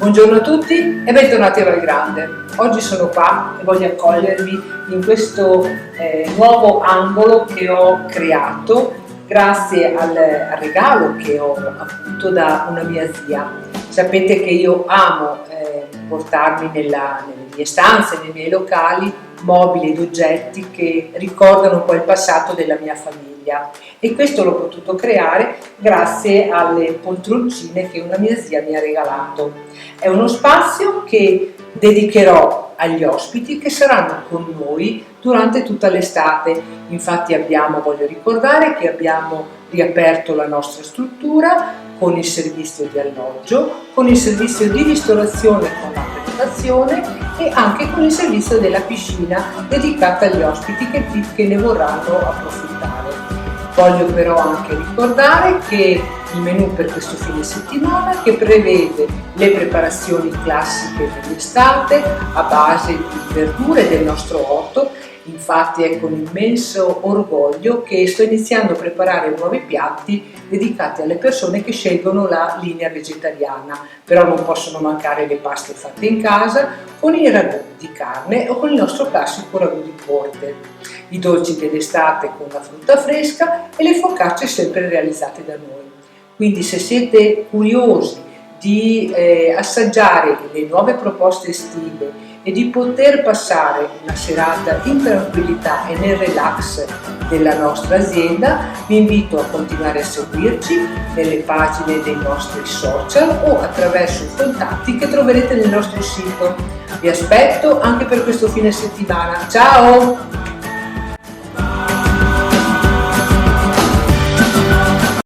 Buongiorno a tutti e bentornati a Val Grande. Oggi sono qua e voglio accogliervi in questo nuovo angolo che ho creato grazie al regalo che ho avuto da una mia zia. Sapete che io amo portarmi nelle mie stanze, nei miei locali, mobili ed oggetti che ricordano un po' il passato della mia famiglia, e questo l'ho potuto creare grazie alle poltroncine che una mia zia mi ha regalato. È uno spazio che dedicherò agli ospiti che saranno con noi durante tutta l'estate. Infatti voglio ricordare che abbiamo riaperto la nostra struttura con il servizio di alloggio, con il servizio di ristorazione con la prenotazione e anche con il servizio della piscina dedicata agli ospiti che ne vorranno approfittare. Voglio però anche ricordare che il menù per questo fine settimana, che prevede le preparazioni classiche dell'estate a base di verdure del nostro orto. Infatti è con immenso orgoglio che sto iniziando a preparare nuovi piatti dedicati alle persone che scelgono la linea vegetariana, però non possono mancare le paste fatte in casa con il ragù di carne o con il nostro classico ragù di porte, i dolci dell'estate con la frutta fresca e le focacce sempre realizzate da noi. Quindi se siete curiosi di assaggiare le nuove proposte estive e di poter passare una serata in tranquillità e nel relax della nostra azienda, vi invito a continuare a seguirci nelle pagine dei nostri social o attraverso i contatti che troverete nel nostro sito. Vi aspetto anche per questo fine settimana. Ciao!